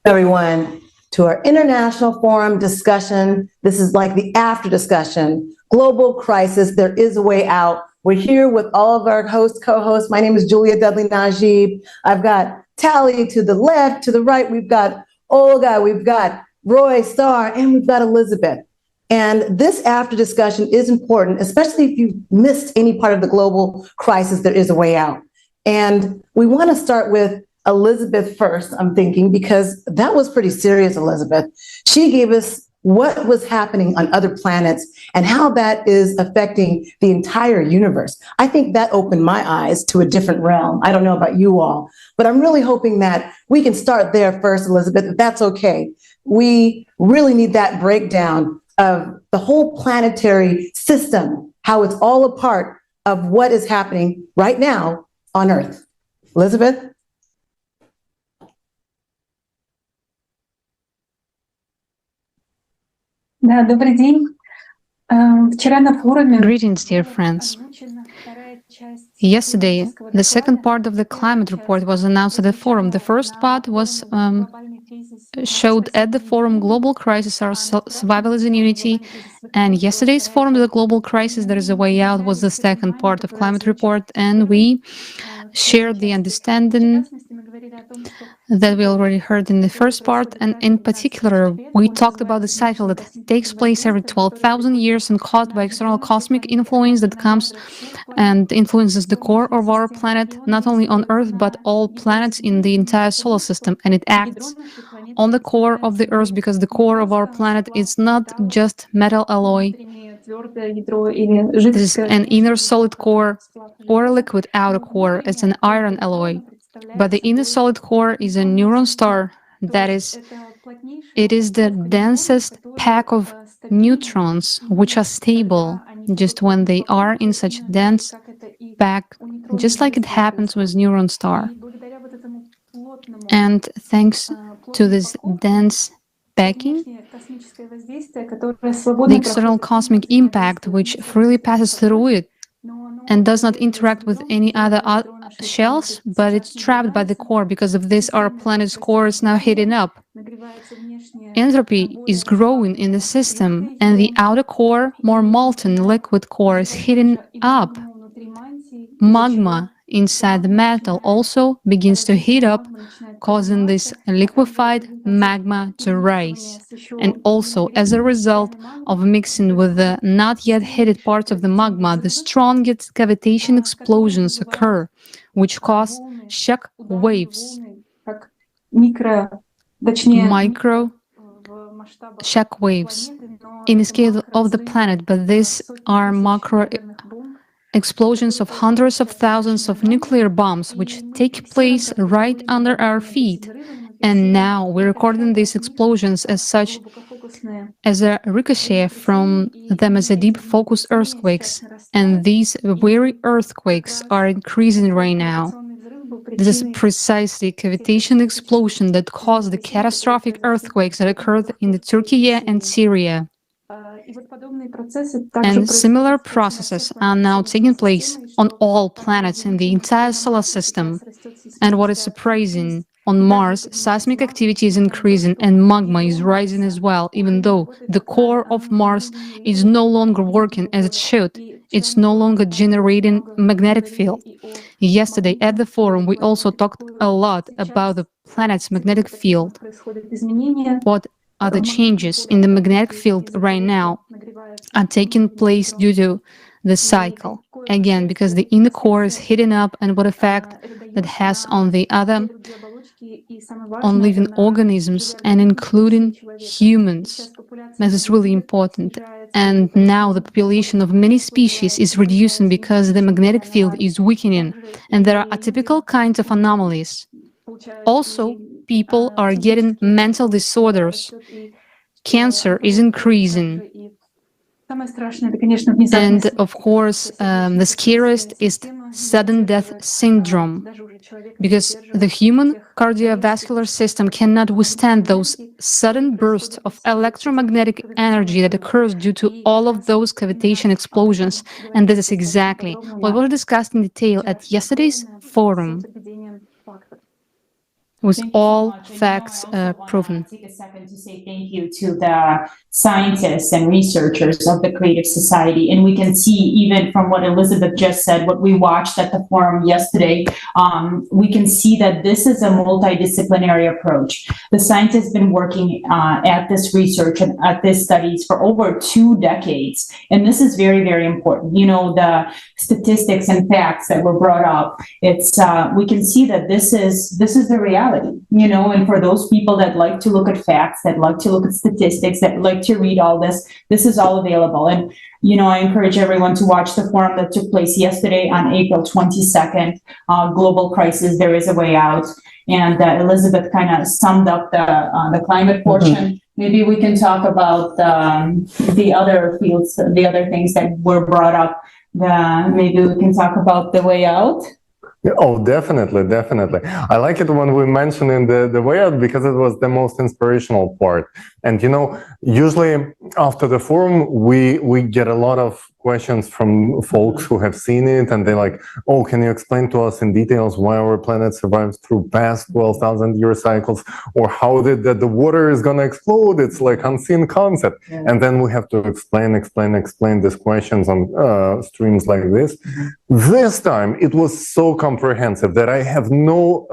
Everyone to our international forum discussion. This is like the after discussion. Global crisis, there is a way out. We're here with all of our hosts, co-hosts. My name is Dudley Najieb. I've got Taliy to the left, to the right. We've got Olga, we've got RoyStar, and we've got Elizaveta. And this after discussion is important, especially if you've missed any part of the global crisis, there is a way out. And we want to start with Elizaveta first, I'm thinking, because that was pretty serious, Elizaveta. She gave us what was happening on other planets and how that is affecting the entire universe. I think that opened my eyes to a different realm. I don't know about you all, but I'm really hoping that we can start there first, Elizaveta, if that's okay. We really need that breakdown of the whole planetary system, how it's all a part of what is happening right now on Earth. Elizaveta? Greetings, dear friends. Yesterday, the second part of the climate report was announced at the forum. The first part was showed at the forum Global Crisis, Our Survival is in Unity. And yesterday's forum, The Global Crisis, There is a Way Out, was the second part of climate report. And we shared the understanding that we already heard in the first part, and in particular, we talked about the cycle that takes place every 12,000 years and caused by external cosmic influence that comes and influences the core of our planet, not only on Earth, but all planets in the entire solar system. And it acts on the core of the Earth because the core of our planet is not just metal alloy. This is an inner solid core or a liquid outer core. It's an iron alloy. But the inner solid core is a neutron star. That is, it is the densest pack of neutrons which are stable just when they are in such dense pack, just like it happens with neutron star. And thanks to this dense packing, the external cosmic impact which freely passes through it and does not interact with any other shells, but it's trapped by the core. Because of this, our planet's core is now heating up. Entropy is growing in the system, and the outer core, more molten liquid core, is heating up. Magma inside the metal also begins to heat up, causing this liquefied magma to rise. And also, as a result of mixing with the not yet heated parts of the magma, the strongest cavitation explosions occur, which cause shock waves, micro shock waves in the scale of the planet, but these are macro explosions of hundreds of thousands of nuclear bombs which take place right under our feet. And now we're recording these explosions as such, as a ricochet from them as a deep focused earthquakes. And these very earthquakes are increasing right now. This is precisely cavitation explosion that caused the catastrophic earthquakes that occurred in the Turkey and Syria. And similar processes are now taking place on all planets in the entire solar system. And what is surprising, on Mars, seismic activity is increasing and magma is rising as well, even though the core of Mars is no longer working as it should. It's no longer generating magnetic field. Yesterday at the forum, we also talked a lot about the planet's magnetic field. What are the changes in the magnetic field right now are taking place due to the cycle. Again, because the inner core is heating up, and what effect that has on the other, on living organisms, and including humans. This is really important. And now the population of many species is reducing because the magnetic field is weakening, and there are atypical kinds of anomalies. Also, people are getting mental disorders. Cancer is increasing. And of course, the scariest is sudden death syndrome, because the human cardiovascular system cannot withstand those sudden bursts of electromagnetic energy that occurs due to all of those cavitation explosions. And this is exactly what was discussed in detail at yesterday's forum. with Thank you so all much. And, facts I also proven. want to take a second to say thank you to the scientists and researchers of the Creative Society. And we can see, even from what Elizabeth just said, what we watched at the forum yesterday, we can see that this is a multidisciplinary approach. The scientists have been working at this research and at these studies for over 2 decades. And this is very, very important. You know, the statistics and facts that were brought up, it's we can see that this is the reality, you know, and for those people that like to look at facts, that like to look at statistics, that like to read all this is all available. And, you know, I encourage everyone to watch the forum that took place yesterday on April 22nd, Global Crisis, There Is a Way Out. And Elizabeth kind of summed up the climate portion. Maybe we can talk about the other fields, the other things that were brought up. Maybe we can talk about the way out. Oh, definitely, definitely. I like it when we mention in the way out because it was the most inspirational part. And, you know, usually after the forum, we get a lot of questions from folks who have seen it, and they're like, oh, can you explain to us in details why our planet survives through past 12,000 year cycles, or how did the water is going to explode? It's like unseen concept. Yeah. And then we have to explain these questions on streams like this. This time it was so comprehensive that I have no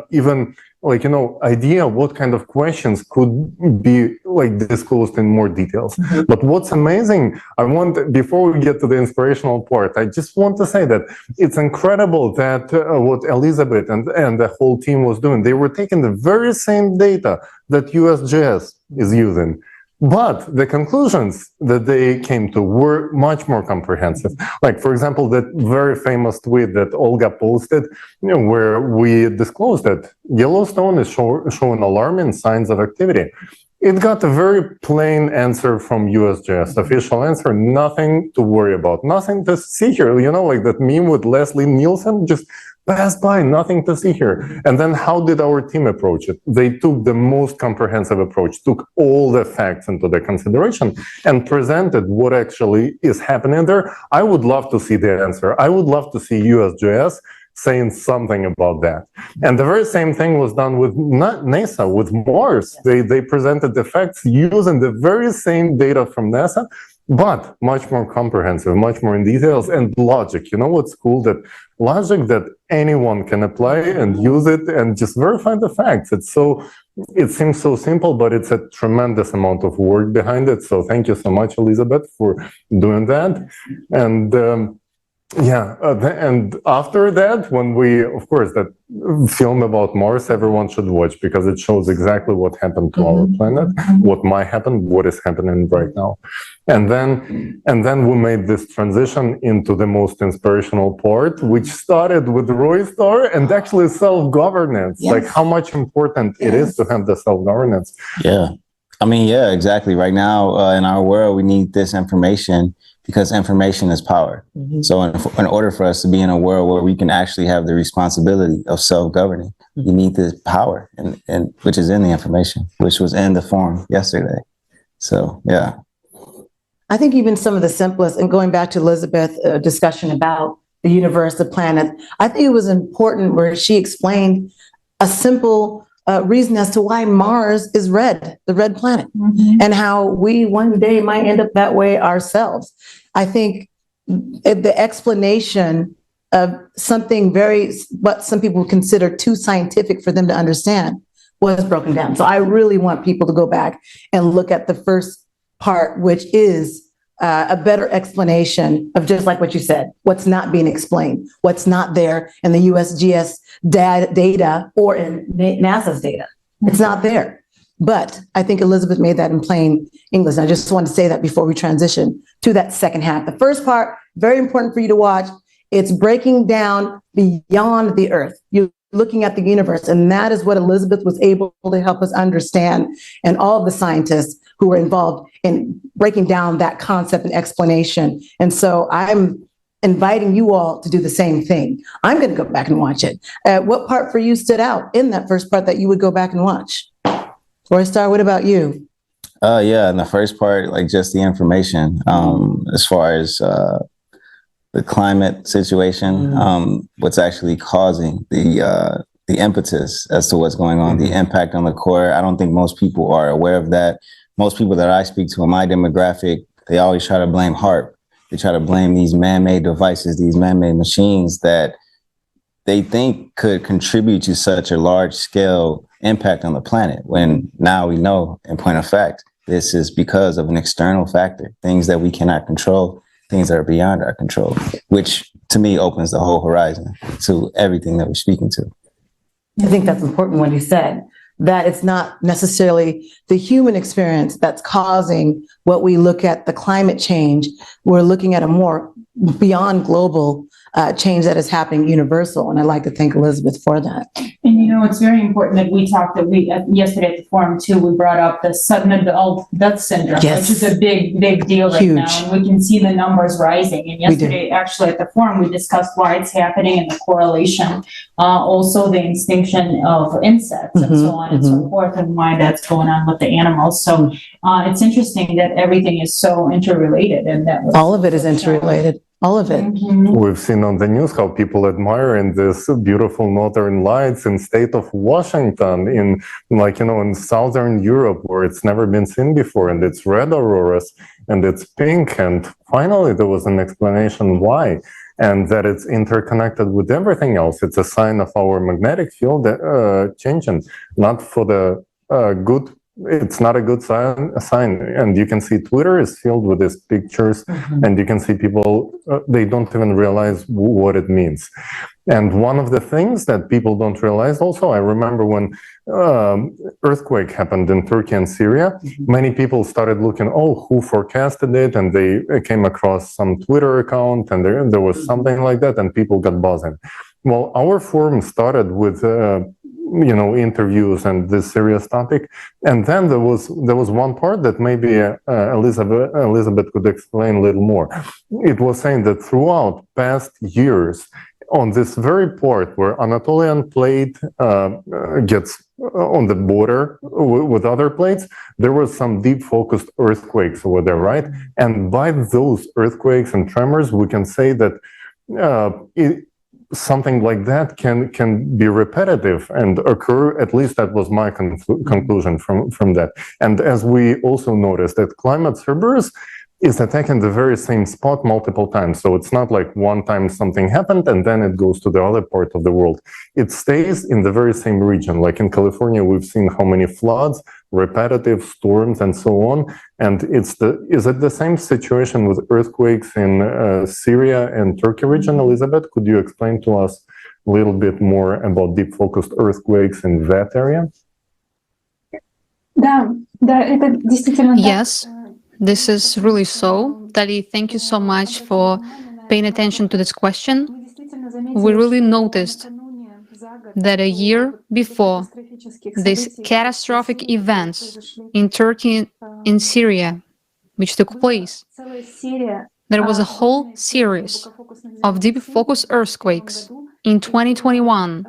even like, you know, idea what kind of questions could be like disclosed in more details. But what's amazing, before we get to the inspirational part, I just want to say that it's incredible that what Elizabeth and the whole team was doing. They were taking the very same data that USGS is using, but the conclusions that they came to were much more comprehensive. Like, for example, that very famous tweet that Olga posted, you know, where we disclosed that Yellowstone is showing alarming signs of activity. It got a very plain answer from USGS, official answer, nothing to worry about, nothing to see here. You know, like that meme with Leslie Nielsen, just passed by, nothing to see here. And then how did our team approach it? They took the most comprehensive approach, took all the facts into the consideration and presented what actually is happening there. I would love to see the answer. I would love to see USGS saying something about that. And the very same thing was done with NASA, with Mars. They presented the facts using the very same data from NASA, but much more comprehensive, much more in details and logic. You know what's cool? That logic that anyone can apply and use it and just verify the facts. It seems so simple, but it's a tremendous amount of work behind it. So thank you so much, Elizabeth, for doing that. And and after that, when we, of course, that film about Mars, everyone should watch because it shows exactly what happened to our planet, what might happen, what is happening right now. And then we made this transition into the most inspirational part, which started with RoyStar and actually self-governance, yes. Like how much important it is to have the self-governance. Yeah. I mean, yeah, exactly. Right now in our world, we need this information because information is power. So in order for us to be in a world where we can actually have the responsibility of self-governing, you need this power, and which is in the information, which was in the forum yesterday. So, yeah. I think even some of the simplest, and going back to Elizabeth's discussion about the universe, the planet, I think it was important where she explained a simple reason as to why Mars is red, the red planet, and how we one day might end up that way ourselves. I think the explanation of something what some people consider too scientific for them to understand was broken down. So I really want people to go back and look at the first part, which is a better explanation of just like what you said, what's not being explained, what's not there in the USGS data or in NASA's data. It's not there. But I think Elizabeth made that in plain English. And I just wanted to say that before we transition to that second half. The first part, very important for you to watch. It's breaking down beyond the Earth. You're looking at the universe. And that is what Elizabeth was able to help us understand, and all of the scientists who were involved in breaking down that concept and explanation. And so I'm inviting you all to do the same thing. I'm going to go back and watch it. What part for you stood out in that first part that you would go back and watch? RoyStar, what about you? Yeah, in the first part, like just the information, as far as the climate situation, what's actually causing the the impetus as to what's going on, the impact on the core. I don't think most people are aware of that. Most people that I speak to in my demographic, they always try to blame HAARP. They try to blame these man-made devices, these man-made machines that they think could contribute to such a large-scale impact on the planet, when now we know, in point of fact, this is because of an external factor, things that we cannot control, things that are beyond our control, which to me opens the whole horizon to everything that we're speaking to. I think that's important what he said, that it's not necessarily the human experience that's causing what we look at, the climate change. We're looking at a more beyond global change that is happening universal. And I'd like to thank Elizabeth for that. And you know, it's very important that we talked that we yesterday at the forum too, we brought up the sudden adult death syndrome, Yes. which is a big deal right Huge. now. And we can see the numbers rising. And yesterday, actually at the forum, we discussed why it's happening and the correlation, also the extinction of insects and so on and so forth, and why that's going on with the animals. So it's interesting that everything is so interrelated, and that was All of it is interrelated. All of it. We've seen on the news how people admire in this beautiful northern lights in state of Washington, in in southern Europe, where it's never been seen before, and it's red auroras and it's pink. And finally, there was an explanation why, and that it's interconnected with everything else. It's a sign of our magnetic field changing, not for the good. It's not a good sign. And you can see Twitter is filled with these pictures, and you can see people, they don't even realize what it means. And one of the things that people don't realize also, I remember when earthquake happened in Turkey and Syria, many people started looking, who forecasted it? And they came across some Twitter account, and there was something like that, and people got buzzing. Well, our forum started with interviews and this serious topic, and then there was one part that maybe Elizabeth could explain a little more. It was saying that throughout past years, on this very part where Anatolian plate gets on the border with other plates, there was some deep focused earthquakes over there, right? And by those earthquakes and tremors, we can say that something like that can be repetitive and occur. At least that was my conclusion from that. And as we also noticed, that climate Cerberus is attacking the very same spot multiple times. So it's not like one time something happened and then it goes to the other part of the world. It stays in the very same region. Like in California, we've seen how many floods, repetitive storms, and so on. And is it the same situation with earthquakes in Syria and Turkey region? Elizabeth, could you explain to us a little bit more about deep focused earthquakes in that area? Yes, this is really so. Taliy, thank you so much for paying attention to this question. We really noticed that a year before these catastrophic events in Turkey and Syria, which took place, there was a whole series of deep focus earthquakes in 2021.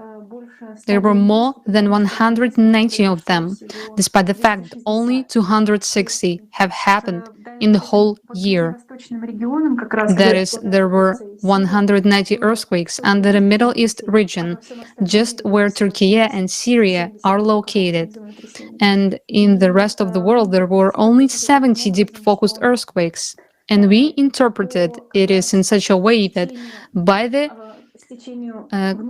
There were more than 190 of them, despite the fact that only 260 have happened in the whole year. That is, there were 190 earthquakes under the Middle East region, just where Turkey and Syria are located. And in the rest of the world, there were only 70 deep-focused earthquakes. And we interpreted it is in such a way that by the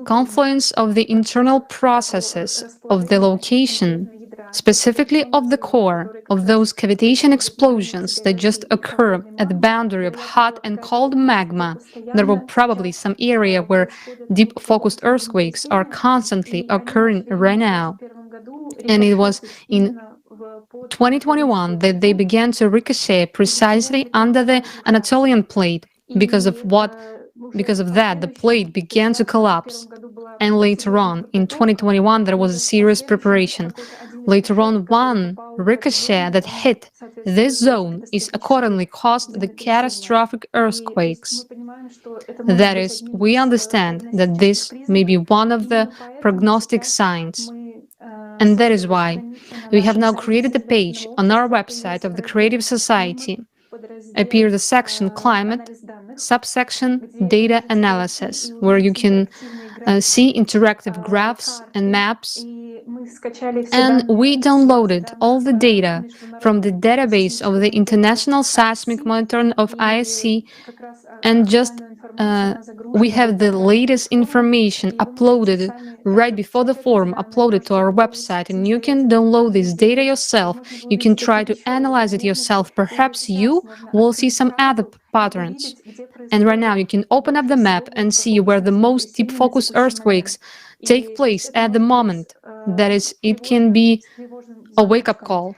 confluence of the internal processes of the location, specifically of the core, of those cavitation explosions that just occur at the boundary of hot and cold magma, there were probably some area where deep focused earthquakes are constantly occurring right now. And it was in 2021 that they began to ricochet precisely under the Anatolian plate. Because of that, the plate began to collapse. And later on, in 2021, there was a serious preparation. Later on, one ricochet that hit this zone is accordingly caused the catastrophic earthquakes. That is, we understand that this may be one of the prognostic signs. And that is why we have now created a page on our website of the Creative Society. Appear the section Climate, subsection Data Analysis, where you can see interactive graphs and maps. And we downloaded all the data from the database of the International Seismic Monitoring of ISC, and just we have the latest information uploaded right before the forum, uploaded to our website, and you can download this data yourself. You can try to analyze it yourself. Perhaps you will see some other patterns. And right now you can open up the map and see where the most deep focus earthquakes take place at the moment. That is, it can be a wake-up call.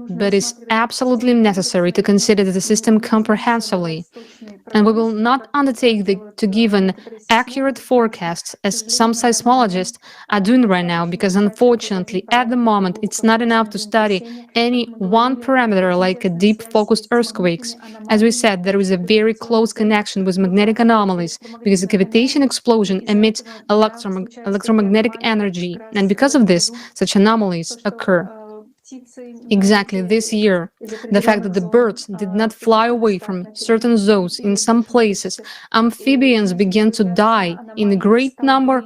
But it's absolutely necessary to consider the system comprehensively. And we will not undertake to give an accurate forecast, as some seismologists are doing right now, because unfortunately, at the moment, it's not enough to study any one parameter like a deep-focused earthquakes. As we said, there is a very close connection with magnetic anomalies, because the cavitation explosion emits electromagnetic energy, and because of this, such anomalies occur. Exactly, this year, the fact that the birds did not fly away from certain zones in some places, amphibians began to die in a great number,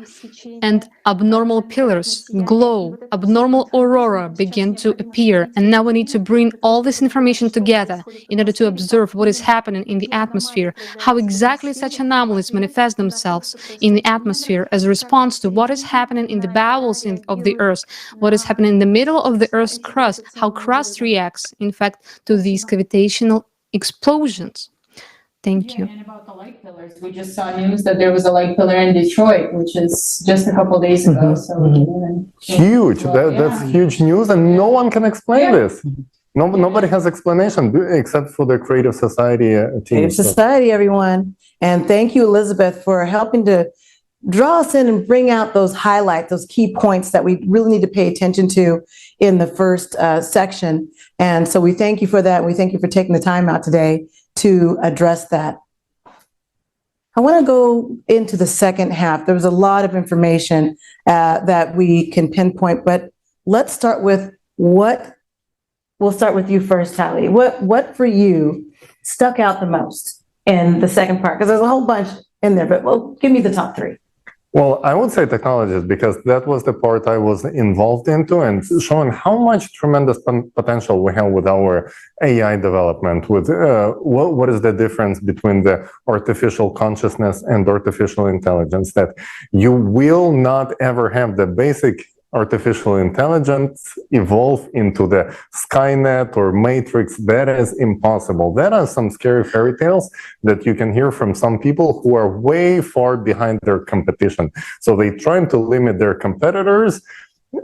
and abnormal pillars, glow, abnormal aurora began to appear. And now we need to bring all this information together in order to observe what is happening in the atmosphere, how exactly such anomalies manifest themselves in the atmosphere as a response to what is happening in the bowels of the Earth, what is happening in the middle of the Earth's crust, how crust reacts, in fact, to these cavitational explosions. Thank you. And about the light pillars, we just saw news that there was a light pillar in Detroit, which is just a couple days ago. So huge. That's huge news, and no one can explain this. Nobody has explanation except for the Creative Society team. Creative Society, everyone. And thank you, Elizabeth, for helping to draw us in and bring out those highlights, those key points that we really need to pay attention to in the first section. And so we thank you for that. We thank you for taking the time out today to address that. I want to go into the second half. There was a lot of information that we can pinpoint, but let's start with we'll start with you first, Taliy. What for you stuck out the most in the second part? Because there's a whole bunch in there, but give me the top three. Well, I would say technologies, because that was the part I was involved into, and showing how much tremendous potential we have with our AI development, with what is the difference between the artificial consciousness and artificial intelligence, that you will not ever have the basic artificial intelligence evolve into the Skynet or Matrix. That is impossible. That are some scary fairy tales that you can hear from some people who are way far behind their competition. So they're trying to limit their competitors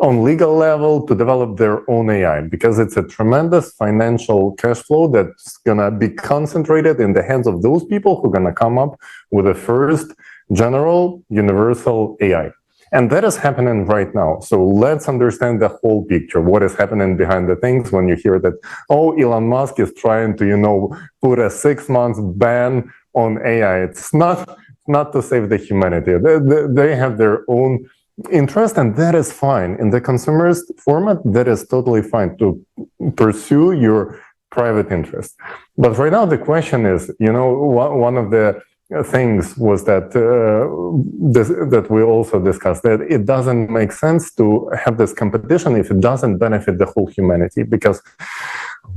on legal level to develop their own AI, because it's a tremendous financial cash flow that's gonna be concentrated in the hands of those people who are gonna come up with the first general universal AI. And that is happening right now. So let's understand the whole picture. What is happening behind the things when you hear that, oh, Elon Musk is trying to, put a 6 months ban on AI. It's not to save the humanity. They have their own interest, and that is fine. In the consumerist format, that is totally fine to pursue your private interest. But right now, the question is, one of the things was that that we also discussed, that it doesn't make sense to have this competition if it doesn't benefit the whole humanity, because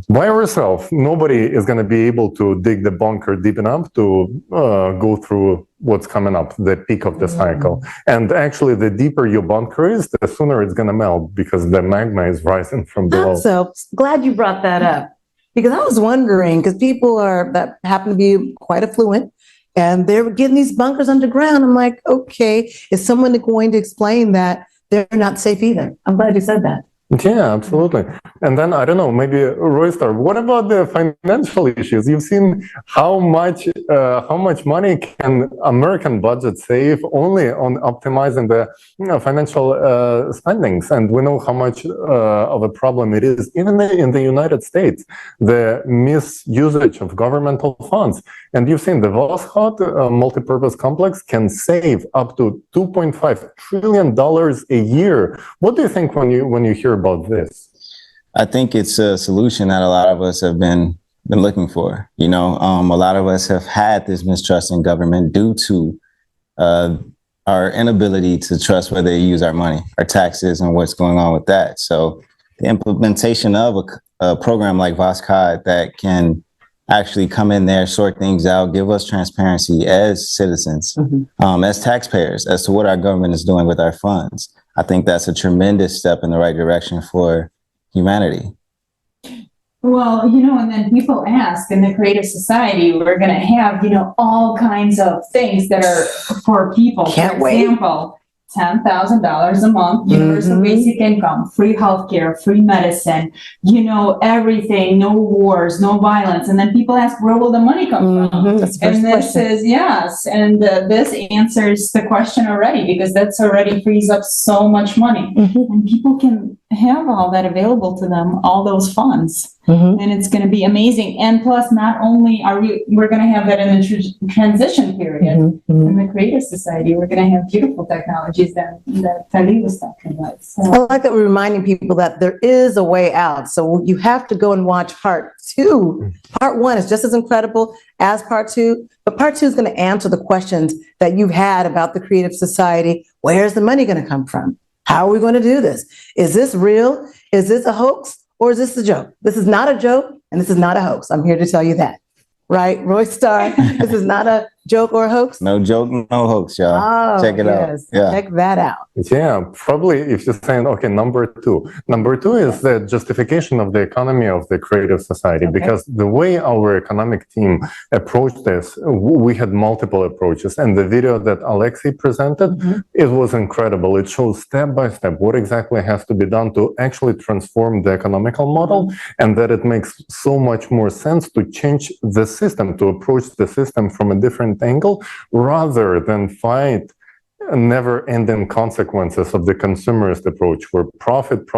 by ourselves, nobody is going to be able to dig the bunker deep enough to go through what's coming up, the peak of the cycle. And actually, the deeper your bunker is, the sooner it's going to melt, because the magma is rising from below. I'm so glad you brought that up, because I was wondering, because people that happen to be quite affluent, and they're getting these bunkers underground. I'm like, okay, is someone going to explain that they're not safe either? I'm glad you said that. Yeah, absolutely. And then, I don't know, maybe RoyStar, what about the financial issues? You've seen how much money can American budget save only on optimizing the financial spendings. And we know how much of a problem it is, even in the United States, the misusage of governmental funds. And you've seen the Voskhod multipurpose complex can save up to $2.5 trillion a year. What do you think when you hear about this? I think it's a solution that a lot of us have been looking for. A lot of us have had this mistrust in government due to our inability to trust where they use our money, our taxes, and what's going on with that. So the implementation of a program like VOSCOD that can actually come in there, sort things out, give us transparency as citizens, as taxpayers, as to what our government is doing with our funds. I think that's a tremendous step in the right direction for humanity. Well, and then people ask in the creative society, we're going to have, all kinds of things that are for people. Can't for example, $10,000 a month, universal basic income, free healthcare, free medicine, everything, no wars, no violence. And then people ask, where will the money come from? That's the first And this question. is, yes. And this answers the question already, because that's already frees up so much money. And people can have all that available to them, all those funds. And it's going to be amazing. And plus, not only we're going to have that in the transition period in the creative society, we're going to have beautiful technologies that Taliy was talking about. So. I like that we're reminding people that there is a way out. So you have to go and watch part 2. Part 1 is just as incredible as part 2, but part 2 is going to answer the questions that you've had about the creative society. Where's the money going to come from? How are we going to do this? Is this real? Is this a hoax? Or is this a joke? This is not a joke, and this is not a hoax. I'm here to tell you that. Right, RoyStar? This is not a joke or a hoax? No joke, no hoax, y'all. Check it out. Yeah. Check that out. Yeah, probably if you're saying, okay, number 2. Number 2 is the justification of the economy of the creative society, because the way our economic team approached this, we had multiple approaches. And the video that Alexei presented, it was incredible. It shows step by step what exactly has to be done to actually transform the economical model, and that it makes so much more sense to change the system, to approach the system from a different angle, rather than fight never-ending consequences of the consumerist approach, where profit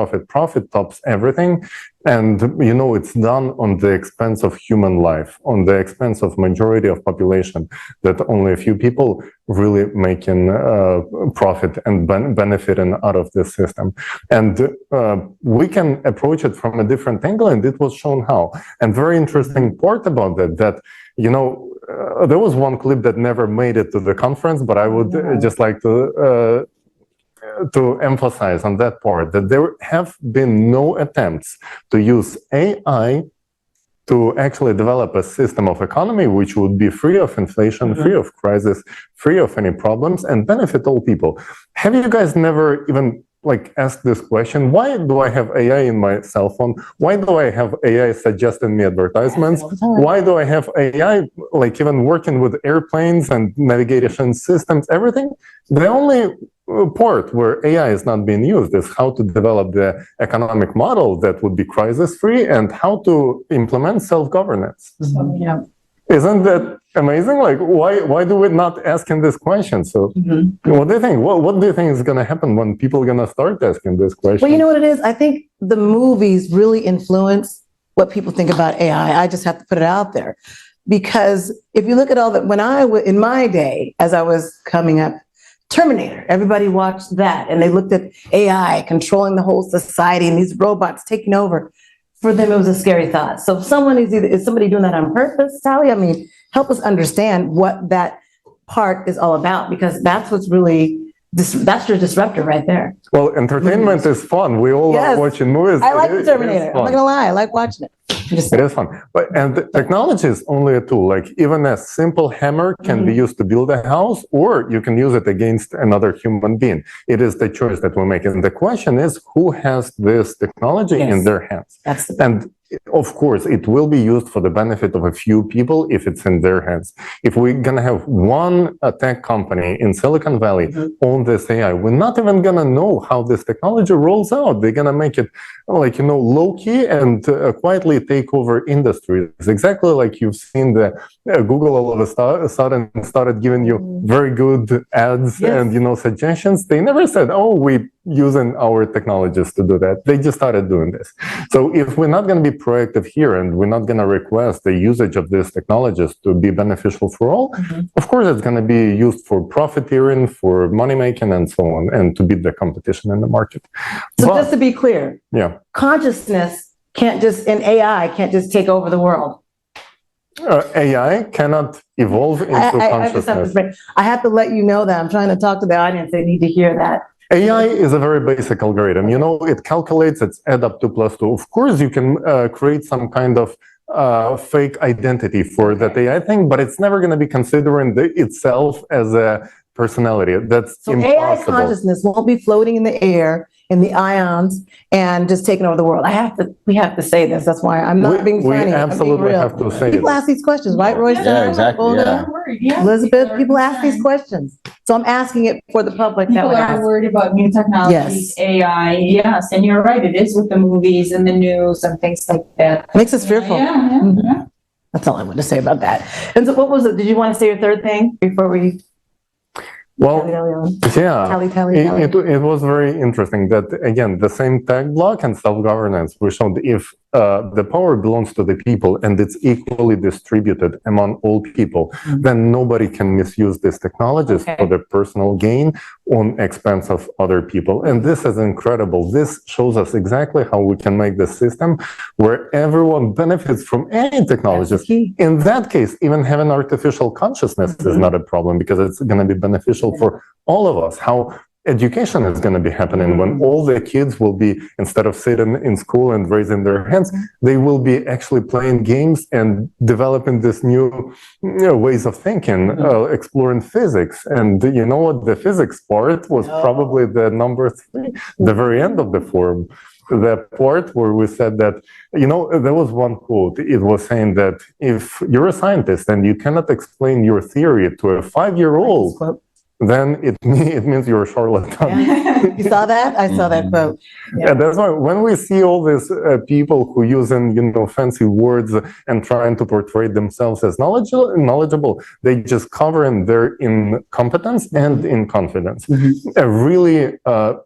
tops everything. And, it's done on the expense of human life, on the expense of majority of population, that only a few people really making profit and benefiting out of this system. And we can approach it from a different angle, and it was shown how. And very interesting part about that, there was one clip that never made it to the conference, but I would just like to emphasize on that part, that there have been no attempts to use AI to actually develop a system of economy which would be free of inflation, free of crisis, free of any problems, and benefit all people. Have you guys never even ask this question? Why do I have AI in my cell phone? Why do I have AI suggesting me advertisements? Why do I have AI even working with airplanes and navigation systems, everything? The only part where AI is not being used is how to develop the economic model that would be crisis-free and how to implement self-governance. Isn't that amazing? Why do we not asking this question? So what do you think? What do you think is going to happen when people are going to start asking this question? Well, you know what it is? I think the movies really influence what people think about AI. I just have to put it out there. Because if you look at all that, in my day, as I was coming up, Terminator, everybody watched that. And they looked at AI controlling the whole society and these robots taking over. For them, it was a scary thought. So if someone is somebody doing that on purpose, Taliy? Help us understand what that part is all about, because that's what's really, that's your disruptor right there. Well, entertainment is fun. We all love watching movies. I like the Terminator. I'm not gonna lie, I like watching it. It is fun. And technology is only a tool. Even a simple hammer can be used to build a house, or you can use it against another human being. It is the choice that we make. And the question is, who has this technology in their hands? And of course, it will be used for the benefit of a few people if it's in their hands. If we're going to have one tech company in Silicon Valley own this AI, we're not even going to know how this technology rolls out. They're going to make it low-key and quietly take over industries. Exactly like you've seen the Google all of a sudden started giving you very good ads and, suggestions. They never said, oh, we're using our technologies to do that. They just started doing this. So if we're not going to be proactive here and we're not going to request the usage of these technologies to be beneficial for all, of course, it's going to be used for profiteering, for money making, and so on, and to beat the competition in the market. So just to be clear, consciousness can't just take over the world. AI cannot evolve into consciousness. I have to let you know that I'm trying to talk to the audience. They need to hear that. AI is a very basic algorithm. You know, it calculates, it's add up 2 plus 2. Of course, you can create some kind of fake identity for that AI thing, but it's never going to be considering itself as a personality. That's so impossible. AI consciousness won't be floating in the air in the ions and just taking over the world. We have to say this. That's why I'm not being funny. We absolutely have to say people it. ask these questions, right, RoyStar? Yeah, exactly. Olga, Elizabeth, people ask these questions. So I'm asking it for the public. People are worried about new technologies, AI. Yes, and you're right. It is with the movies and the news and things like that. Makes us fearful. Yeah. That's all I want to say about that. And so what was it? Did you want to say your third thing before we... Well, yeah, Taliy. It was very interesting that, again, the same tech block and self-governance, we showed if the power belongs to the people and it's equally distributed among all people, then nobody can misuse these technologies for their personal gain on expense of other people. And this is incredible. This shows us exactly how we can make the system where everyone benefits from any technologies. In that case, even having artificial consciousness is not a problem because it's going to be beneficial for all of us. How education is going to be happening when all the kids will be, instead of sitting in school and raising their hands, they will be actually playing games and developing this new ways of thinking, exploring physics. And you know what? The physics part was probably the number 3, the very end of the forum. The part where we said that, you know, there was one quote. It was saying that if you're a scientist and you cannot explain your theory to a 5-year-old, then it means you're a charlatan. You saw that? I saw that quote. Yeah, that's why when we see all these people who using, you know, fancy words and trying to portray themselves as knowledgeable, they just cover in their incompetence and inconfidence. Really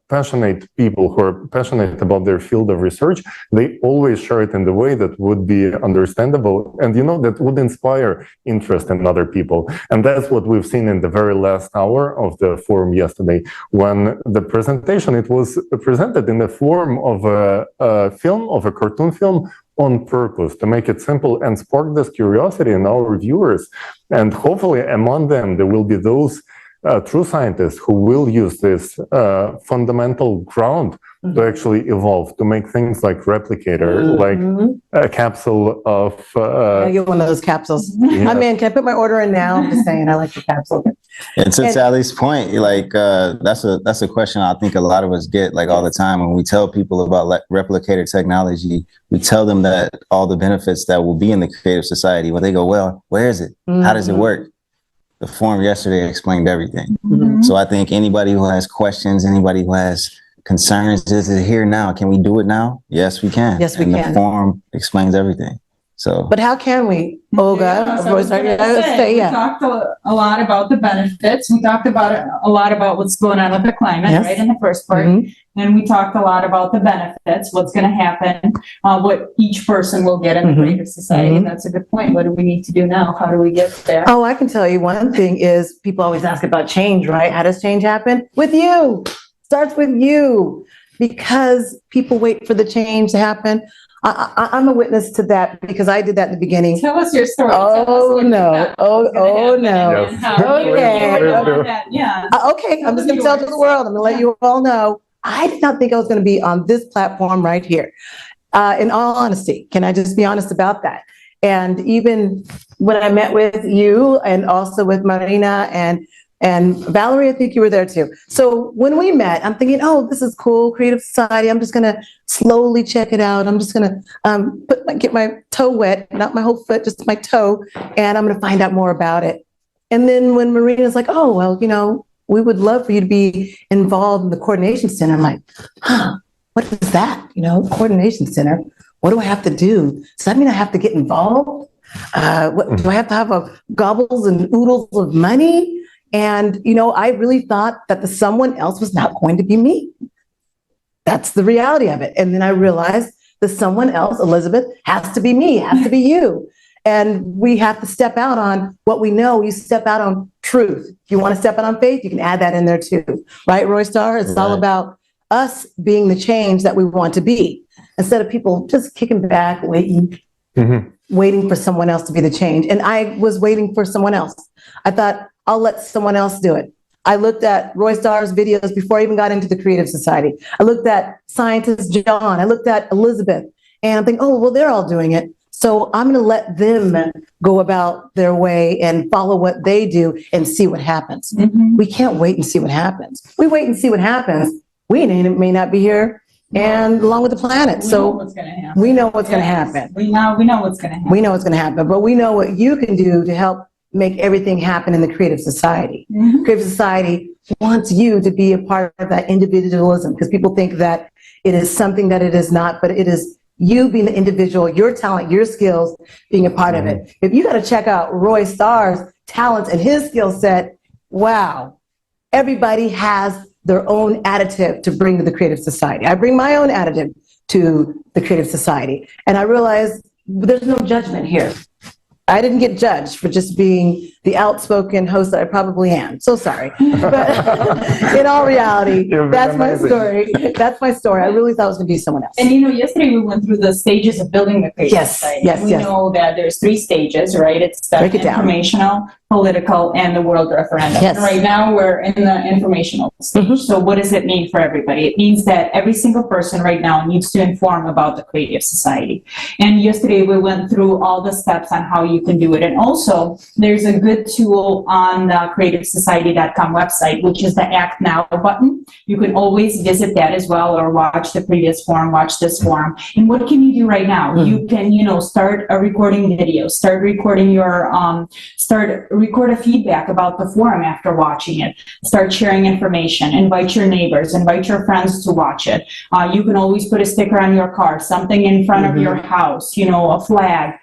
passionate people who are passionate about their field of research, they always share it in the way that would be understandable and, you know, that would inspire interest in other people. And that's what we've seen in the very last hour of the forum yesterday, when the presentation, it was presented in the form of a film, of a cartoon film, on purpose to make it simple and spark this curiosity in our viewers. And hopefully among them, there will be those true scientists who will use this fundamental ground to actually evolve, to make things like replicator, like a capsule of... I get one of those capsules. I mean, can I put my order in now? I'm just saying, I like the capsule. And to Tally's point, like that's a question I think a lot of us get like all the time when we tell people about replicator technology. We tell them that all the benefits that will be in the creative society. Well, they go, well, where is it? How does it work? The forum yesterday explained everything. So I think anybody who has questions, anybody who has concerns, is it here now? Can we do it now? Yes, we can. Yes, we can. And the forum explains everything. So, but how can we, Olga? We talked a lot about the benefits. We talked about a lot about what's going on with the climate, right, in the first part. And we talked a lot about the benefits, what's going to happen, what each person will get in the creative society. That's a good point. What do we need to do now? How do we get there? Oh, I can tell you one thing is people always ask about change, right? How does change happen? With you. Starts with you, because people wait for the change to happen. I'm a witness to that because I did that in the beginning. Tell us your story. Oh no! Oh no! Okay. Yeah. Okay, I'm just going to tell to the world. I'm going to let you all know. I did not think I was going to be on this platform right here. In all honesty, can I just be honest about that? And even when I met with you and also with Marina and Valerie, I think you were there too. So when we met, I'm thinking, oh, this is cool, Creative Society. I'm just going to slowly check it out. I'm just going to get my toe wet, not my whole foot, just my toe, and I'm going to find out more about it. And then when Marina's like, oh, well, you know, we would love for you to be involved in the coordination center. I'm like, what is that? You know, coordination center. What do I have to do? Does that mean I have to get involved? What do I have to have gobbles and oodles of money? And, you know, I really thought that the someone else was not going to be me. That's the reality of it. And then I realized the someone else, Elizabeth, has to be me, has to be you. And we have to step out on what we know. You step out on truth. If you want to step out on faith, you can add that in there too. Right, RoyStar? It's all about us being the change that we want to be, instead of people just kicking back, waiting. waiting for someone else to be the change. And I was waiting for someone else. I thought, I'll let someone else do it. I looked at RoyStar's videos before I even got into the Creative Society. I looked at scientist John. I looked at Elizabeth. And I'm thinking, oh, well, they're all doing it. So I'm going to let them go about their way and follow what they do and see what happens. We can't wait and see what happens. We wait and see what happens. We may not be here, and along with the planet. So we know what's going to happen. We know what's going to happen. We know what's going to happen, but we know what you can do to help make everything happen in the Creative Society. Creative Society wants you to be a part of that individualism, because people think that it is something that it is not, but it is you being the individual, your talent, your skills, being a part of it. If you got to check out RoyStar's talents and his skill set, wow, everybody has their own additive to bring to the Creative Society. I bring my own additive to the Creative Society, and I realize there's no judgment here. I didn't get judged for just being the outspoken host that I probably am. So sorry. But in all reality, that's my story. That's my story. I really thought it was going to be someone else. And yesterday we went through the stages of building the Creative Society. We know that there's 3 stages, right? It's the informational, political, and the world referendum. Right now we're in the informational stage. So what does it mean for everybody? It means that every single person right now needs to inform about the Creative Society. And yesterday we went through all the steps on how you can do it. And also there's a good tool on the creativesociety.com website, which is the Act Now button. You can always visit that as well, or watch the previous forum, watch this forum. And what can you do right now? You can, start a recording video, start recording your, record a feedback about the forum after watching it, start sharing information, invite your neighbors, invite your friends to watch it. You can always put a sticker on your car, something in front of your house, a flag,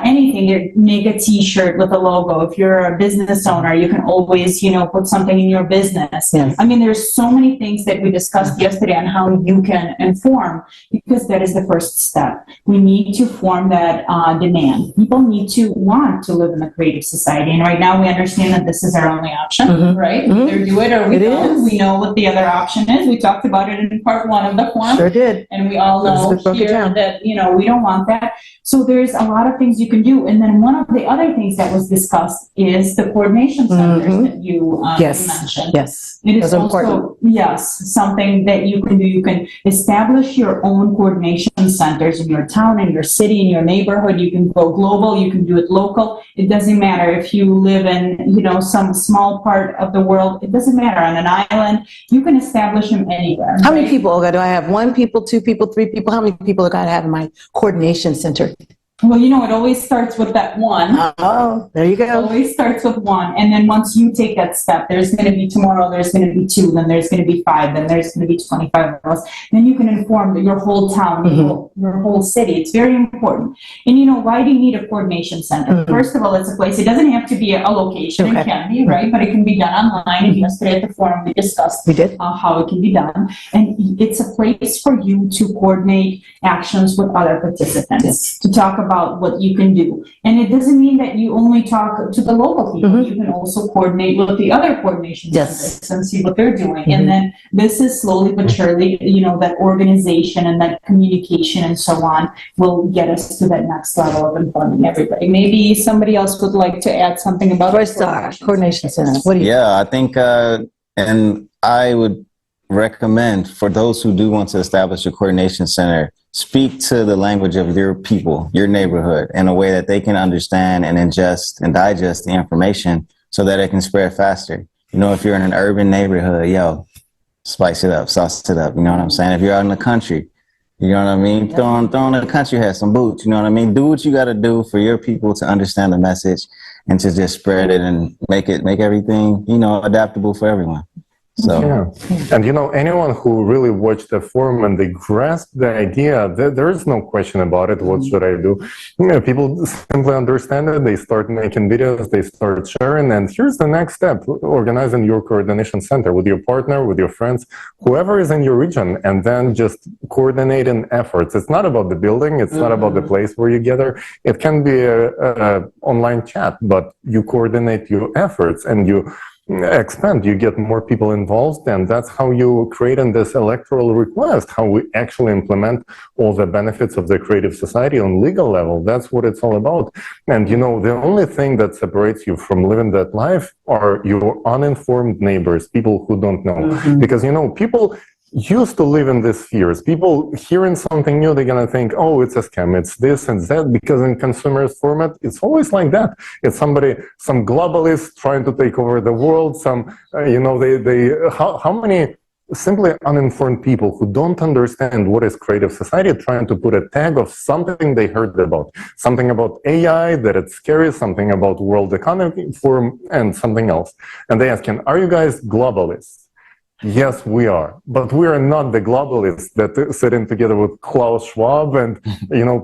anything. Make a t-shirt with a logo. If you're a business owner, you can always, put something in your business. I mean, there's so many things that we discussed yesterday on how you can inform, because that is the first step. We need to form that demand. People need to want to live in the Creative Society. And right now we understand that this is our only option, right? Either do it or we don't. We know what the other option is. We talked about it in part 1 of the forum. Sure did. And we all know here that, we don't want that. So there's a lot of things you can do. And then one of the other things that was discussed is the coordination centers that you mentioned. It is also important. Something that you can do. You can establish your own coordination centers in your town, in your city, in your neighborhood. You can go global. You can do it local. It doesn't matter if you live in, some small part of the world. It doesn't matter. On an island, you can establish them anywhere. How many people, Olga, do I have? 1 people, 2 people, 3 people? How many people do I have in my coordination center? Well, it always starts with that 1. Oh, there you go. It always starts with 1. And then once you take that step, there's going to be tomorrow, there's going to be 2, then there's going to be 5, then there's going to be 25 of us. Then you can inform your whole town, your whole city. It's very important. And why do you need a coordination center? First of all, it's a place. It doesn't have to be a location. It can be, right? But it can be done online. And yesterday at the forum, we discussed how it can be done. And it's a place for you to coordinate actions with other participants, to talk about what you can do. And it doesn't mean that you only talk to the local people. You can also coordinate with the other coordination centers and see what they're doing. And then this is slowly but surely, that organization and that communication and so on will get us to that next level of informing everybody. Maybe somebody else would like to add something about RoyStar Coordination Center. What do you think? I think, and I would recommend for those who do want to establish a coordination center, speak to the language of your people, your neighborhood, in a way that they can understand and ingest and digest the information so that it can spread faster. If you're in an urban neighborhood, spice it up, sauce it up. You know what I'm saying? If you're out in the country, you know what I mean? Throw in the country hat, some boots, you know what I mean? Do what you got to do for your people to understand the message and to just spread it and make everything, adaptable for everyone. So, and anyone who really watched the forum and they grasped the idea, there is no question about it. What should I do? People simply understand it. They start making videos, they start sharing, and here's the next step: organizing your coordination center with your partner, with your friends, whoever is in your region, and then just coordinating efforts. It's not about the building, it's not about the place where you gather. It can be a online chat, but you coordinate your efforts and you expand, you get more people involved, and that's how you create in this electoral request, how we actually implement all the benefits of the creative society on legal level. That's what it's all about. And the only thing that separates you from living that life are your uninformed neighbors, people who don't know. Mm-hmm. Because people used to live in these fears. People hearing something new, they're gonna think, oh, it's a scam, it's this and that, because in consumerist format, it's always like that. It's some globalist trying to take over the world, how many simply uninformed people who don't understand what is creative society trying to put a tag of something they heard about, something about AI, that it's scary, something about World Economic Forum, and something else. And they ask, are you guys globalists? Yes, we are, but we are not the globalists that sitting together with Klaus Schwab and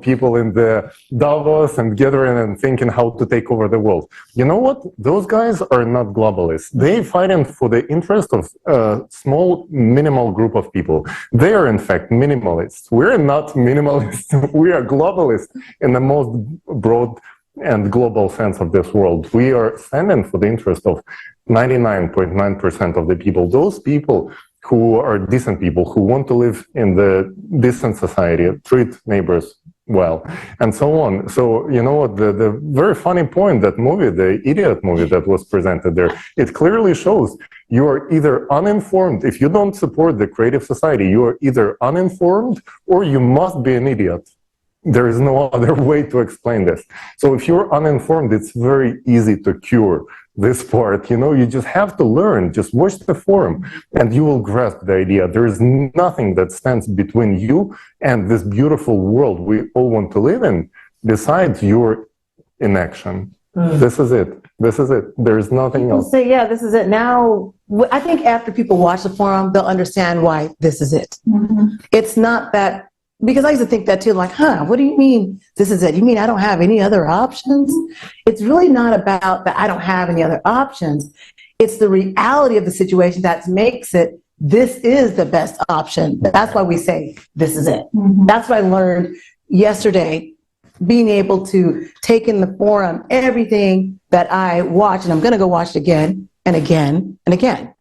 people in the Davos and gathering and thinking how to take over the world. You know what? Those guys are not globalists. They fighting for the interest of a small, minimal group of people. They are in fact minimalists. We're not minimalists. We are globalists in the most broad and global sense of this world. We are standing for the interest of 99.9% of the people, those people who are decent people, who want to live in the decent society, treat neighbors well, and so on. So, the very funny point, that movie, the Idiot movie that was presented there, it clearly shows you are either uninformed. If you don't support the creative society, you are either uninformed or you must be an idiot. There is no other way to explain this. So if you're uninformed, it's very easy to cure this part. You just have to learn. Just watch the forum and you will grasp the idea. There is nothing that stands between you and this beautiful world we all want to live in besides your inaction. This is it. This is it. There is nothing else. Say, yeah, this is it. Now, I think after people watch the forum, they'll understand why this is it. Mm-hmm. It's not that. Because I used to think that too, like, what do you mean this is it? You mean I don't have any other options? It's really not about that I don't have any other options. It's the reality of the situation that makes it, this is the best option. That's why we say, this is it. Mm-hmm. That's what I learned yesterday, being able to take in the forum everything that I watch, and I'm going to go watch it again and again and again.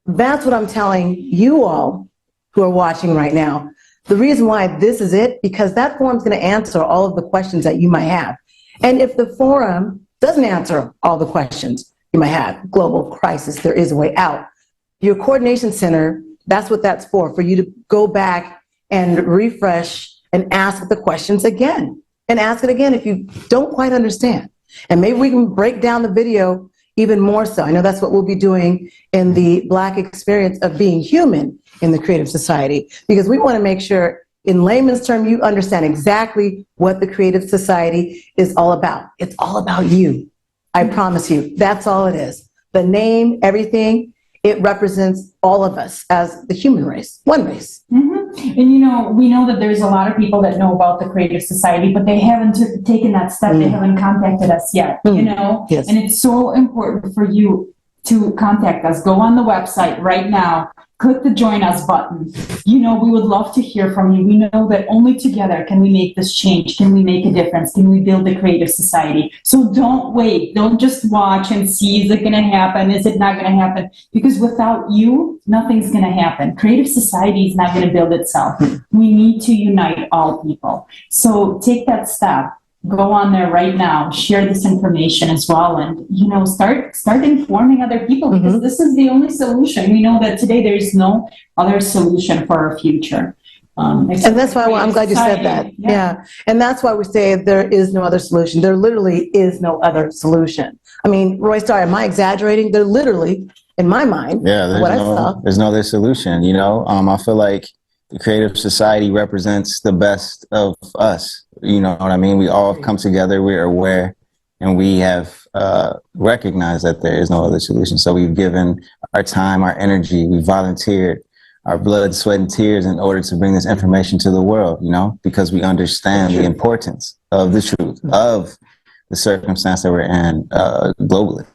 That's what I'm telling you all who are watching right now. The reason why this is it, because that forum is going to answer all of the questions that you might have. And if the forum doesn't answer all the questions you might have, global crisis, there is a way out. Your coordination center, that's what that's for you to go back and refresh and ask the questions again. And ask it again if you don't quite understand. And maybe we can break down the video even more so. I know that's what we'll be doing in the Black experience of being human in the creative society, because we want to make sure in layman's term, you understand exactly what the creative society is all about. It's all about you. I promise you, that's all it is. The name, everything, it represents all of us as the human race, one race. Mm-hmm. And we know that there's a lot of people that know about the Creative Society, but they haven't taken that step. They haven't contacted us yet, Yes. And it's so important for you to contact us. Go on the website right now. Click the Join Us button. We would love to hear from you. We know that only together can we make this change. Can we make a difference? Can we build the Creative Society? So don't wait. Don't just watch and see, is it going to happen? Is it not going to happen? Because without you, nothing's going to happen. Creative Society is not going to build itself. We need to unite all people. So take that step. Go on there right now, share this information as well, and start informing other people, because this is the only solution. We know that today there is no other solution for our future. And that's why I'm glad you said that. Yeah. And that's why we say there is no other solution. There literally is no other solution. I mean, RoyStar, am I exaggerating? There literally, in my mind, there's no other solution. I feel like the Creative Society represents the best of us. You know what I mean? We all come together, we're aware, and we have recognized that there is no other solution. So we've given our time, our energy, we volunteered our blood, sweat, and tears in order to bring this information to the world, because we understand the importance of the truth, of the circumstance that we're in globally.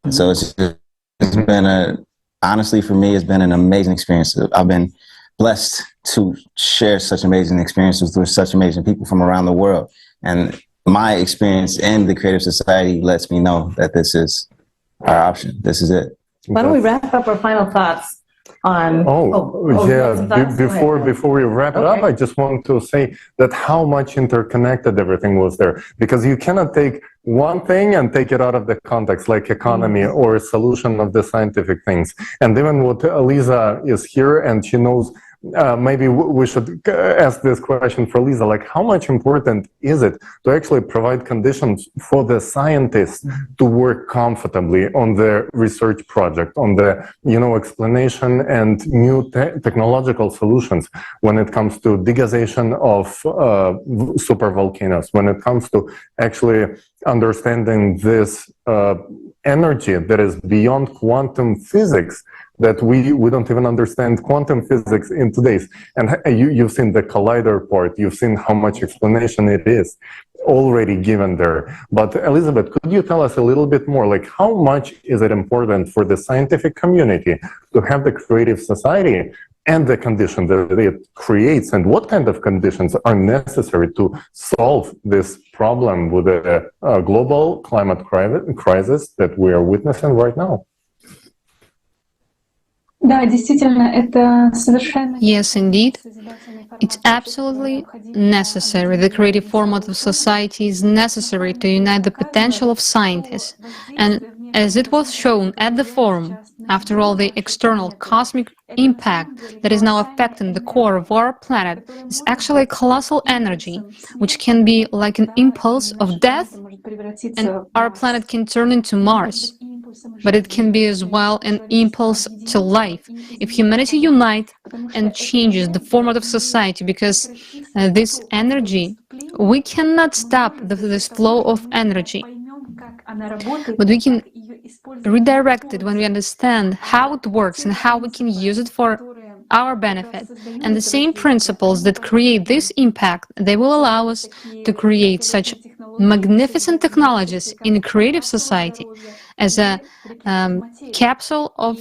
And so it's been honestly, for me, it's been an amazing experience. I've been blessed to share such amazing experiences with such amazing people from around the world. And my experience in the Creative Society lets me know that this is our option. This is it. Why don't we wrap up our final thoughts on? Before we wrap it up, I just want to say that how much interconnected everything was there, because you cannot take one thing and take it out of the context, like economy or solution of the scientific things. And even what Eliza is here, and she knows. Maybe we should ask this question for Lisa, like how much important is it to actually provide conditions for the scientists to work comfortably on the research project, on the, explanation and new technological solutions when it comes to degazation of supervolcanoes, when it comes to actually understanding this energy that is beyond quantum physics, that we don't even understand quantum physics in today's. And you've seen the collider part, you've seen how much explanation it is already given there. But Elizabeth, could you tell us a little bit more, like how much is it important for the scientific community to have the creative society and the conditions that it creates, and what kind of conditions are necessary to solve this problem with the global climate crisis that we are witnessing right now? Yes, indeed. It's absolutely necessary. The creative format of society is necessary to unite the potential of scientists. And as it was shown at the forum, after all, the external cosmic impact that is now affecting the core of our planet is actually a colossal energy, which can be like an impulse of death, and our planet can turn into Mars. But it can be as well an impulse to life. If humanity unites and changes the format of society, because this energy, we cannot stop this flow of energy. But we can redirect it when we understand how it works and how we can use it for our benefit. And the same principles that create this impact, they will allow us to create such magnificent technologies in a creative society as a capsule of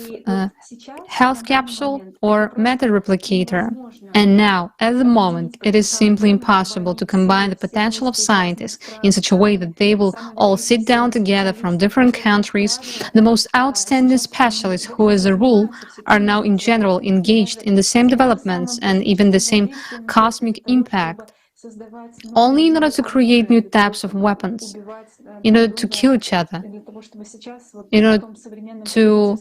health capsule or matter replicator. And now, at the moment, it is simply impossible to combine the potential of scientists in such a way that they will all sit down together from different countries. The most outstanding specialists who, as a rule, are now in general engaged in the same developments and even the same cosmic impact, only in order to create new types of weapons, in order to kill each other, in order to,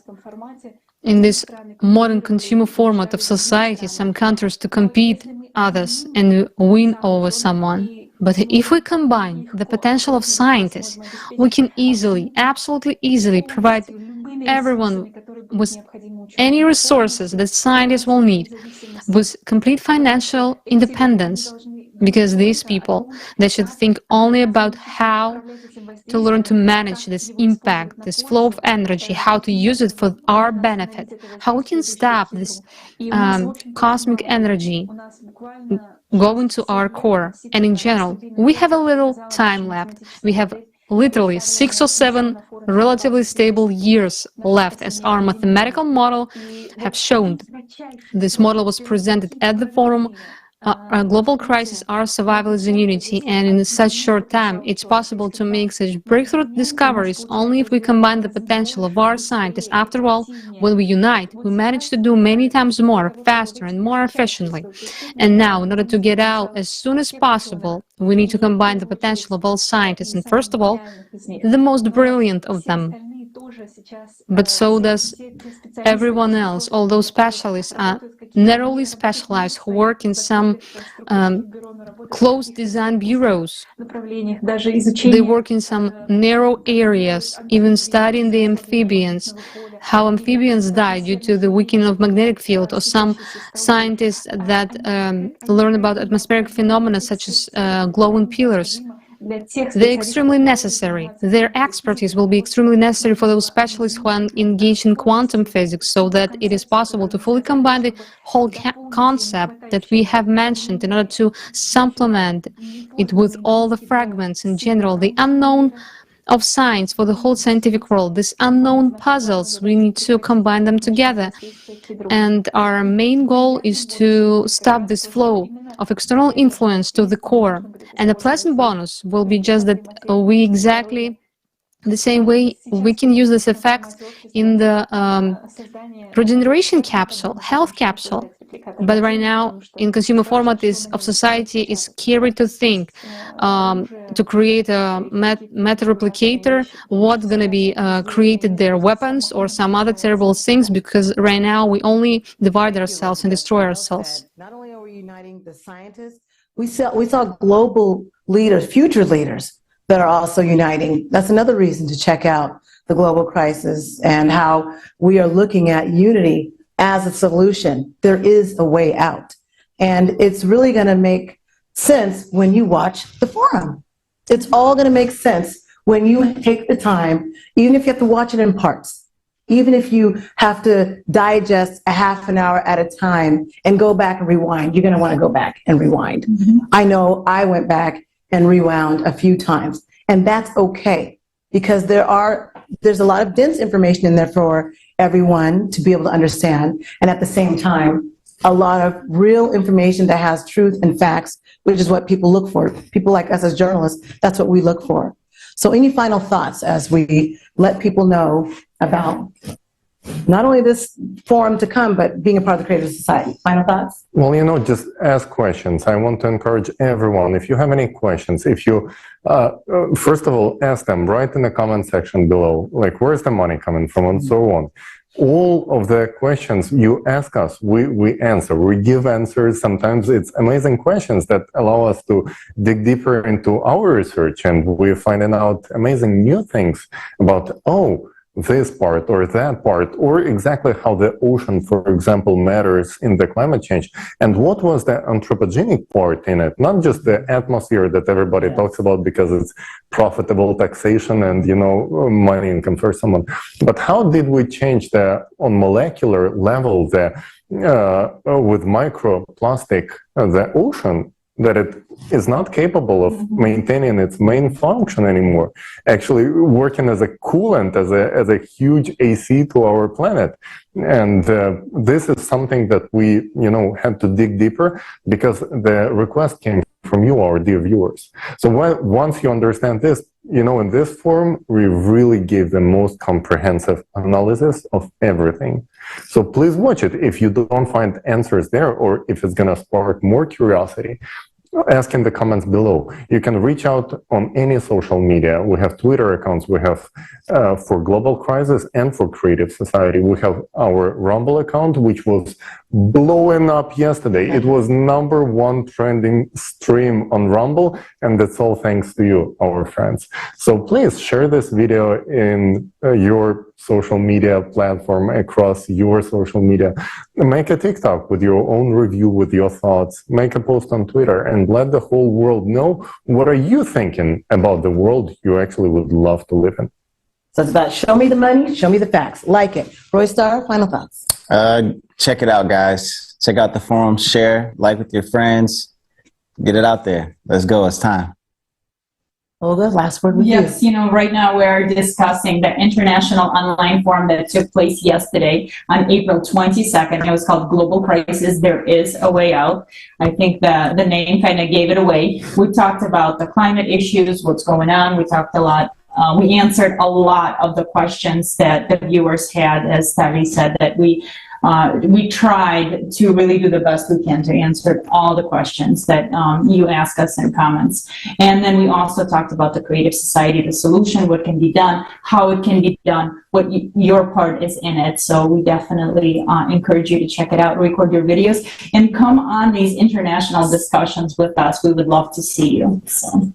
in this modern consumer format of society, some countries to compete others and win over someone. But if we combine the potential of scientists, we can easily, absolutely easily provide everyone with any resources that scientists will need, with complete financial independence. Because these people, they should think only about how to learn to manage this impact, this flow of energy, how to use it for our benefit, how we can stop this cosmic energy going to our core. And in general, we have a little time left. We have literally 6 or 7 relatively stable years left, as our mathematical model have shown. This model was presented at the forum. Our global crisis, our survival is in unity, and in such short time, it's possible to make such breakthrough discoveries only if we combine the potential of our scientists. After all, when we unite, we manage to do many times more, faster and more efficiently. And now, in order to get out as soon as possible, we need to combine the potential of all scientists, and first of all, the most brilliant of them. But so does everyone else. All those specialists are narrowly specialized who work in some close design bureaus. They work in some narrow areas, even studying the amphibians, how amphibians die due to the weakening of magnetic field, or some scientists that learn about atmospheric phenomena such as glowing pillars. They're extremely necessary. Their expertise will be extremely necessary for those specialists who are engaged in quantum physics, so that it is possible to fully combine the whole concept that we have mentioned in order to supplement it with all the fragments in general, the unknown of science for the whole scientific world. These unknown puzzles, we need to combine them together. And our main goal is to stop this flow of external influence to the core. And the pleasant bonus will be just that we exactly The same way we can use this effect in the regeneration capsule, health capsule. But right now, in consumer format of society, is scary to think to create a meta replicator, what's going to be created there, weapons or some other terrible things, because right now we only divide ourselves and destroy ourselves. Not only are we uniting the scientists, we saw global leaders, future leaders, that are also uniting. That's another reason to check out the global crisis and how we are looking at unity as a solution. There is a way out. And it's really going to make sense when you watch the forum. It's all going to make sense when you take the time, even if you have to watch it in parts, even if you have to digest a half an hour at a time and go back and rewind. You're going to want to go back and rewind. I know I went back and rewound a few times. And that's okay, because there's a lot of dense information in there for everyone to be able to understand. And at the same time, a lot of real information that has truth and facts, which is what people look for. People like us as journalists, that's what we look for. So any final thoughts as we let people know about not only this forum to come, but being a part of the Creative Society? Final thoughts? Well, just ask questions. I want to encourage everyone, if you have any questions, if you, first of all, ask them, write in the comment section below, like, where's the money coming from, and so on. All of the questions you ask us, we answer, we give answers. Sometimes it's amazing questions that allow us to dig deeper into our research, and we're finding out amazing new things about, this part or that part, or exactly how the ocean, for example, matters in the climate change, and what was the anthropogenic part in it, not just the atmosphere that everybody talks about because it's profitable taxation and, money income for someone, but how did we change on molecular level, with microplastic, the ocean, that it is not capable of maintaining its main function anymore, actually working as a coolant, as a huge AC to our planet. And this is something that we, had to dig deeper, because the request came from you, our dear viewers. So once you understand this, in this forum, we really gave the most comprehensive analysis of everything. So please watch it. If you don't find answers there, or if it's going to spark more curiosity, ask in the comments below. You can reach out on any social media. We have Twitter accounts. We have for Global Crisis and for Creative Society. We have our Rumble account, which was blowing up yesterday. It was #1 trending stream on Rumble, and that's all thanks to you, our friends. So please share this video in your social media platform, across your social media. Make a TikTok with your own review, with your thoughts. Make a post on Twitter and let the whole world know, what are you thinking about the world you actually would love to live in. So it's about show me the money, show me the facts. Like it. RoyStar, final thoughts. Check it out, guys. Check out the forum, share, like with your friends. Get it out there. Let's go. It's time. Olga, last word with you. Yes, right now we're discussing the international online forum that took place yesterday on April 22nd. It was called Global Crisis, There Is a Way Out. I think the name kind of gave it away. We talked about the climate issues, what's going on. We talked a lot. We answered a lot of the questions that the viewers had, as Taliy said, that we tried to really do the best we can to answer all the questions that you ask us in comments. And then we also talked about the Creative Society, the solution, what can be done, how it can be done, what your part is in it. So we definitely encourage you to check it out, record your videos, and come on these international discussions with us. We would love to see you. So.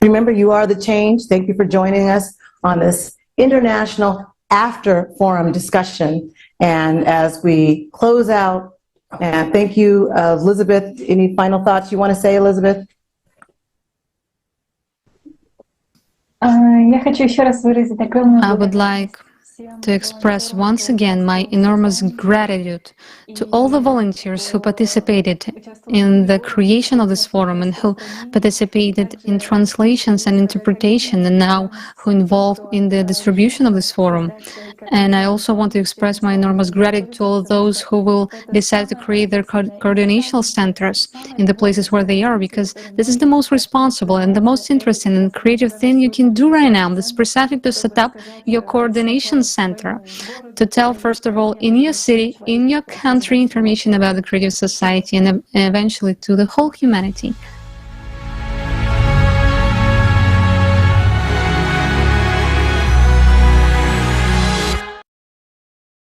Remember, you are the change. Thank you for joining us on this international after forum discussion. And as we close out, and thank you, Elizabeth. Any final thoughts you want to say, Elizabeth? I would like to express once again my enormous gratitude to all the volunteers who participated in the creation of this forum and who participated in translations and interpretation, and now who involved in the distribution of this forum. And I also want to express my enormous gratitude to all those who will decide to create their coordination centers in the places where they are, because this is the most responsible and the most interesting and creative thing you can do right now. This is precisely to set up your coordination center, to tell, first of all, in your city, in your country, information about the creative society, and eventually to the whole humanity.